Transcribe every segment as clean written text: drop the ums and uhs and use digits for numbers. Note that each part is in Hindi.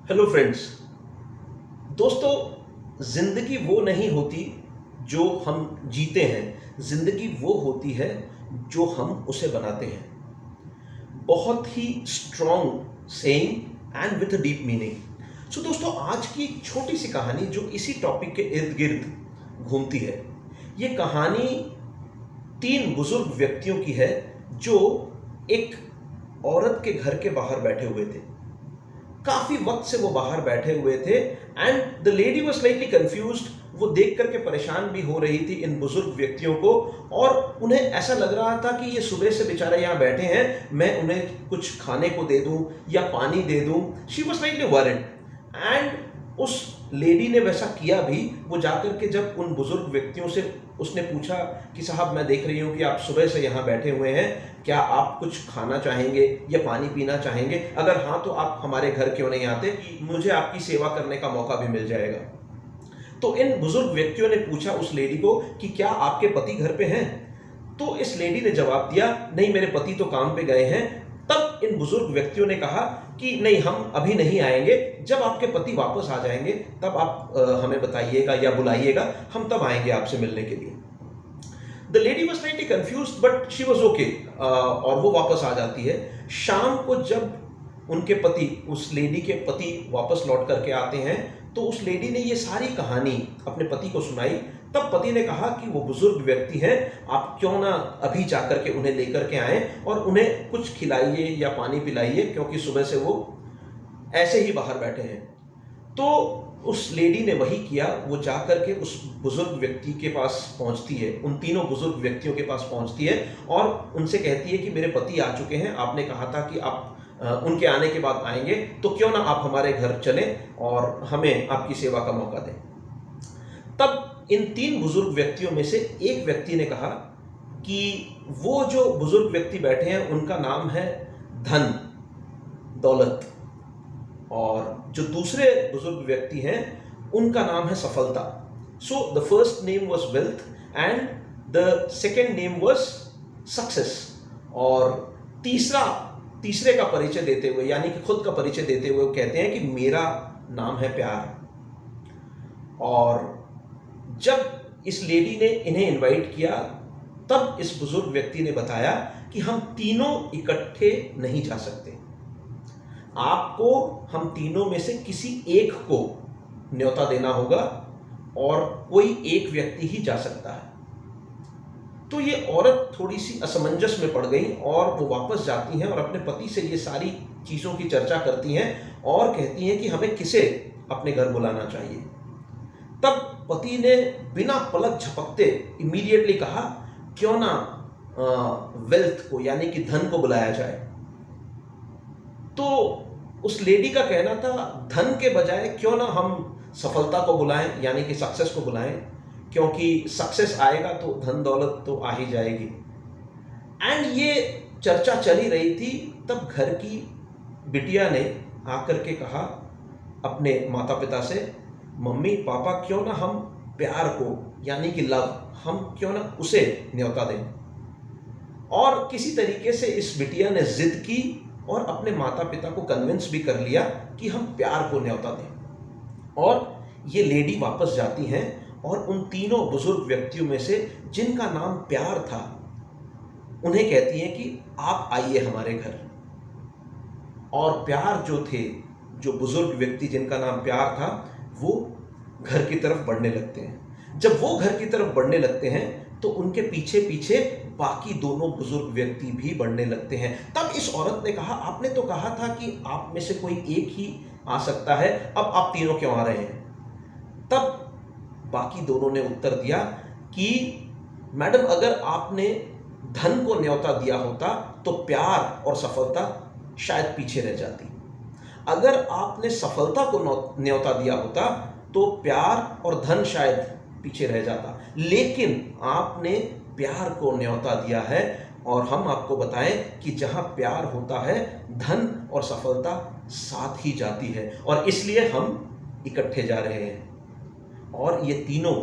Hello friends. दोस्तों, जिंदगी वो नहीं होती जो हम जीते हैं, जिंदगी वो होती है जो हम उसे बनाते हैं। बहुत ही strong saying and with a deep meaning. So दोस्तों, आज की एक छोटी सी कहानी जो इसी टॉपिक के इर्द गिर्द घूमती है। ये कहानी तीन बुजुर्ग व्यक्तियों की है जो एक औरत के घर के बाहर बैठे हुए थे। काफी वक्त से वो बाहर बैठे हुए थे and the lady was slightly confused. वो देख करके परेशान भी हो रही थी इन बुजुर्ग व्यक्तियों को, और उन्हें ऐसा लग रहा था कि ये सुबह से बेचारे यहाँ बैठे हैं, मैं उन्हें कुछ खाने को दे दूं या पानी दे दूं। She was slightly worried and उस लेडी ने वैसा किया भी। वो जाकर के जब उन बुजुर्ग व्यक्तियों से उसने पूछा कि साहब, मैं देख रही हूँ कि आप सुबह से यहाँ बैठे हुए हैं, क्या आप कुछ खाना चाहेंगे या पानी पीना चाहेंगे? अगर हाँ तो आप हमारे घर क्यों नहीं आते, मुझे आपकी सेवा करने का मौका भी मिल जाएगा। तो इन बुजुर्ग व्यक्तियों ने पूछा उस लेडी को कि क्या आपके पति घर पे हैं? तो इस लेडी ने जवाब दिया, नहीं, मेरे पति तो काम पे गए हैं। तब इन बुजुर्ग व्यक्तियों ने कहा कि नहीं, हम अभी नहीं आएंगे, जब आपके पति वापस आ जाएंगे तब आप हमें बताइएगा या बुलाइएगा, हम तब आएंगे आपसे मिलने के लिए। The lady was slightly confused but she was okay, और वो वापस आ जाती है। शाम को जब उनके पति, उस लेडी के पति वापस लौट करके आते हैं तो उस लेडी ने ये सारी कहानी अपने पति को सुनाई। तब पति ने कहा कि वो बुजुर्ग व्यक्ति हैं, आप क्यों ना अभी जाकर के उन्हें लेकर के आएं और उन्हें कुछ खिलाइए या पानी पिलाइए, क्योंकि सुबह से वो ऐसे ही बाहर बैठे हैं। तो उस लेडी ने वही किया। वो जाकर के उस बुजुर्ग व्यक्ति के पास पहुंचती है, उन तीनों बुजुर्ग व्यक्तियों के पास पहुंचती है और उनसे कहती है कि मेरे पति आ चुके हैं, आपने कहा था कि आप उनके आने के बाद आएंगे, तो क्यों ना आप हमारे घर चलें और हमें आपकी सेवा का मौका दें। तब इन तीन बुजुर्ग व्यक्तियों में से एक व्यक्ति ने कहा कि वो जो बुजुर्ग व्यक्ति बैठे हैं उनका नाम है धन दौलत, और जो दूसरे बुजुर्ग व्यक्ति हैं उनका नाम है सफलता। So the first name was wealth and the second name was success. और तीसरे का परिचय देते हुए, यानी कि खुद का परिचय देते हुए, वो कहते हैं कि मेरा नाम है प्यार। और जब इस लेडी ने इन्हें इनवाइट किया तब इस बुजुर्ग व्यक्ति ने बताया कि हम तीनों इकट्ठे नहीं जा सकते, आपको हम तीनों में से किसी एक को न्योता देना होगा और कोई एक व्यक्ति ही जा सकता है। तो ये औरत थोड़ी सी असमंजस में पड़ गई और वो वापस जाती हैं और अपने पति से ये सारी चीज़ों की चर्चा करती हैं और कहती हैं कि हमें किसे अपने घर बुलाना चाहिए। तब पति ने बिना पलक झपकते इमीडिएटली कहा, क्यों ना वेल्थ को, यानी कि धन को बुलाया जाए। तो उस लेडी का कहना था, धन के बजाय क्यों ना हम सफलता को बुलाएं, यानी कि सक्सेस को बुलाएं, क्योंकि सक्सेस आएगा तो धन दौलत तो आ ही जाएगी। एंड ये चर्चा चली रही थी। तब घर की बिटिया ने आकर के कहा अपने माता पिता से, मम्मी पापा, क्यों ना हम प्यार को, यानी कि लव, हम क्यों ना उसे न्योता दें। और किसी तरीके से इस बिटिया ने जिद की और अपने माता पिता को कन्विंस भी कर लिया कि हम प्यार को न्योता दें। और ये लेडी वापस जाती हैं और उन तीनों बुजुर्ग व्यक्तियों में से जिनका नाम प्यार था उन्हें कहती हैं कि आप आइए हमारे घर। और प्यार जो थे, जो बुजुर्ग व्यक्ति जिनका नाम प्यार था, वो घर की तरफ बढ़ने लगते हैं। जब वो घर की तरफ बढ़ने लगते हैं तो उनके पीछे पीछे बाकी दोनों बुजुर्ग व्यक्ति भी बढ़ने लगते हैं। तब इस औरत ने कहा, आपने तो कहा था कि आप में से कोई एक ही आ सकता है, अब आप तीनों क्यों आ रहे हैं? तब बाकी दोनों ने उत्तर दिया कि मैडम, अगर आपने धन को न्योता दिया होता तो प्यार और सफलता शायद पीछे रह जाती। अगर आपने सफलता को न्योता दिया होता तो प्यार और धन शायद पीछे रह जाता। लेकिन आपने प्यार को न्योता दिया है, और हम आपको बताएं कि जहां प्यार होता है धन और सफलता साथ ही जाती है, और इसलिए हम इकट्ठे जा रहे हैं और ये तीनों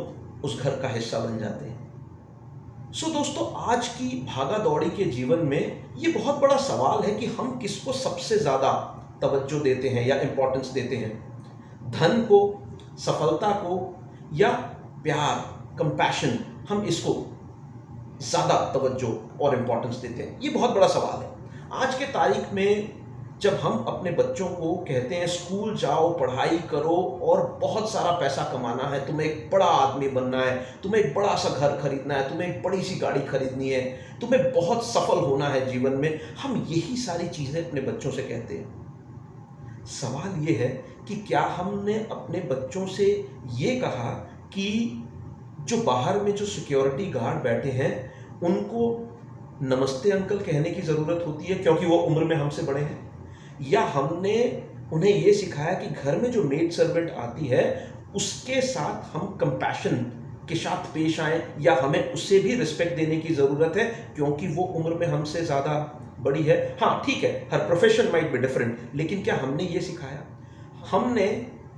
उस घर का हिस्सा बन जाते हैं। सो दोस्तों, आज की भागा दौड़ी के जीवन में ये बहुत बड़ा सवाल है कि हम किसको सबसे ज़्यादा तवज्जो देते हैं या इम्पोर्टेंस देते हैं, धन को, सफलता को, या प्यार, कंपैशन, हम इसको ज़्यादा तवज्जो और इम्पोर्टेंस देते हैं? ये बहुत बड़ा सवाल है। आज के तारीख में जब हम अपने बच्चों को कहते हैं स्कूल जाओ, पढ़ाई करो और बहुत सारा पैसा कमाना है, तुम्हें एक बड़ा आदमी बनना है, तुम्हें एक बड़ा सा घर खरीदना है, तुम्हें एक बड़ी सी गाड़ी खरीदनी है, तुम्हें बहुत सफल होना है जीवन में, हम यही सारी चीज़ें अपने बच्चों से कहते हैं। सवाल ये है कि क्या हमने अपने बच्चों से ये कहा कि जो बाहर में जो सिक्योरिटी गार्ड बैठे हैं उनको नमस्ते अंकल कहने की ज़रूरत होती है क्योंकि वो उम्र में हमसे बड़े हैं? या हमने उन्हें ये सिखाया कि घर में जो मेड सर्वेंट आती है उसके साथ हम कंपैशन के साथ पेश आएँ, या हमें उससे भी रिस्पेक्ट देने की ज़रूरत है क्योंकि वो उम्र में हमसे ज़्यादा बड़ी है? हाँ ठीक है, हर प्रोफेशन माइट बी डिफरेंट, लेकिन क्या हमने ये सिखाया? हमने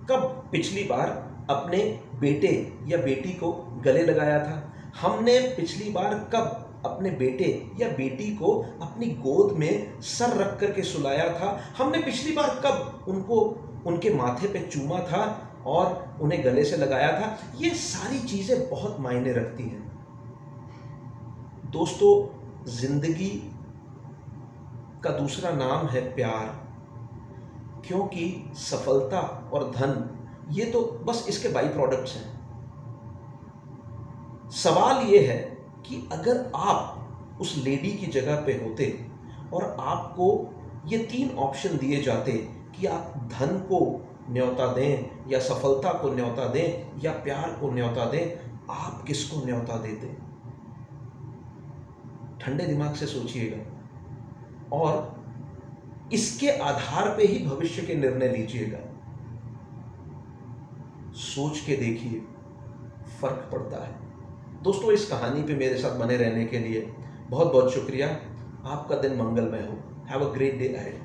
कब पिछली बार अपने बेटे या बेटी को गले लगाया था? हमने पिछली बार कब अपने बेटे या बेटी को अपनी गोद में सर रख कर के सुलाया था? हमने पिछली बार कब उनको उनके माथे पे चूमा था और उन्हें गले से लगाया था? ये सारी चीज़ें बहुत मायने रखती हैं। दोस्तों, जिंदगी का दूसरा नाम है प्यार, क्योंकि सफलता और धन ये तो बस इसके बाई प्रोडक्ट्स हैं। सवाल ये है कि अगर आप उस लेडी की जगह पे होते और आपको ये 3 ऑप्शन दिए जाते कि आप धन को न्योता दें, या सफलता को न्योता दें, या प्यार को न्योता दें, आप किसको न्योता देते? ठंडे दिमाग से सोचिएगा और इसके आधार पे ही भविष्य के निर्णय लीजिएगा। सोच के देखिए, फर्क पड़ता है। दोस्तों, इस कहानी पे मेरे साथ बने रहने के लिए बहुत बहुत शुक्रिया। आपका दिन मंगलमय हो। Have a great day ahead.